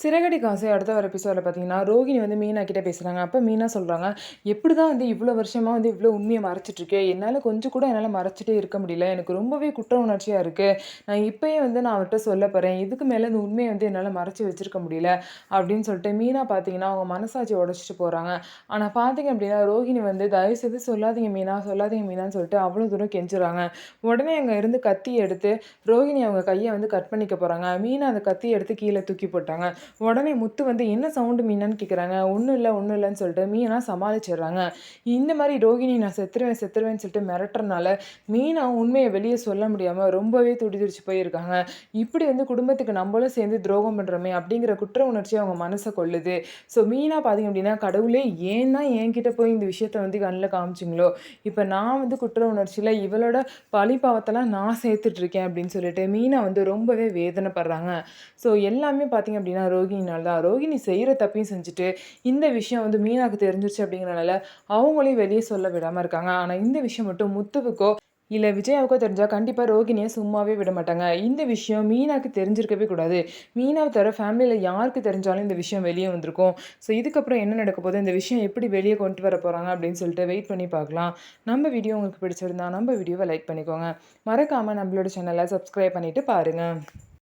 சிறகடி காசு அடுத்த வர எபிசோட்ல பார்த்தீங்கன்னா, ரோகிணி வந்து மீனா கிட்ட பேசுறாங்க. அப்ப மீனா சொல்றாங்க, "எப்படிதான் வந்து இவ்ளோ வருஷமா வந்து இவ்ளோ உண்மைய மறைச்சிட்டுருக்க? என்னால கொஞ்சம் கூட என்னால மறைச்சிட்டே இருக்க முடியல. எனக்கு ரொம்பவே குற்ற உணர்ச்சியா இருக்கு. நான் இப்பயே வந்து நான் அவர்ட்ட சொல்ல போறேன். இதுக்கு மேல இந்த உண்மைய வந்து என்னால மறைச்சு வச்சிருக்க முடியல." அப்படின்னு சொல்லிட்டு மீனா பார்த்தீங்கன்னா, அவங்க மனசாட்சிய உடைச்சுட்டு போறாங்க. ஆனா பார்த்தீங்க அப்படின்னா, ரோகிணி வந்து "தயவு செய்து சொல்லாதீங்க மீனா, சொல்லாதீங்க மீனான்னு" சொல்லிட்டு அவ்வளோ தூரம் கெஞ்சுறாங்க. உடனே அங்க இருந்து கத்தி எடுத்து ரோகிணி அவங்க கைய வந்து கட் பண்ணிக்க போறாங்க. மீனா அந்த கத்திய எடுத்து கீழ தூக்கி போட்டாங்க. உடனே முத்து வந்து "என்ன சவுண்டு மீனான்னு?" கேட்குறாங்க. "ஒண்ணும் இல்ல, ஒண்ணும் இல்லன்னு" சொல்லிட்டு மீனா சமாளிச்சிடுறாங்க. இந்த மாரி ரோகிணி நான் செத்துருவேன், செத்துருவேன்னு சொல்லிட்டு மிரட்டுறனால, மீனா உண்மைய வெளிய சொல்ல முடியாம ரொம்பவே துடிதுடிச்சு போயிருக்காங்க. இப்படி வந்து குடும்பத்துக்கு நம்பளும் சேர்ந்து துரோகம் பண்றோமே அப்படிங்கிற குற்ற உணர்ச்சி அவங்க மனச கொல்லுது. ஸோ மீனா பார்த்தீங்க அப்படின்னா, கடவுளே ஏன் தான் என்கிட்ட போய் இந்த விஷயத்த வந்து கண்ல காமிச்சீங்களோ? இப்ப நான் வந்து குற்ற உணர்ச்சியில இவளோட பழி பாவத்தெல்லாம் நான் சேர்த்துட்டு இருக்கேன் அப்படின்னு சொல்லிட்டு மீனா வந்து ரொம்பவே வேதனைப்படுறாங்க. ஸோ எல்லாமே பார்த்தீங்க அப்படின்னா ரோகிணினால தான். ரோகிணி செய்ற தப்பையும் செஞ்சுட்டு, இந்த விஷயம் வந்து மீனாக்கு தெரிஞ்சிருச்சு அப்படிங்கிறனால, அவங்களையும் வெளிய சொல்ல விடாம இருக்காங்க. ஆனா இந்த விஷயம் மட்டும் முத்துவுக்கோ, இல்ல விஜயாவுக்கோ தெரிஞ்சா கண்டிப்பா ரோகிணிய சும்மாவே விட மாட்டாங்க. இந்த விஷயம் மீனாக்கு தெரிஞ்சிருக்கவே கூடாது. மீனாவ தவிர ஃபேமிலில யாருக்கு தெரிஞ்சாலும் இந்த விஷயம் வெளிய வந்திருக்கும். ஸோ இதுக்கப்புறம் என்ன நடக்க போது? இந்த விஷயம் எப்படி வெளிய கொண்டு வர போறாங்க அப்படின்னு சொல்லிட்டு வெயிட் பண்ணி பார்க்கலாம். நம்ம வீடியோ உங்களுக்கு பிடிச்சிருந்தா நம்ம வீடியோவ லைக் பண்ணிக்கோங்க. மறக்காம நம்மளோட சேனல சப்ஸ்கிரைப் பண்ணிட்டு பாருங்க.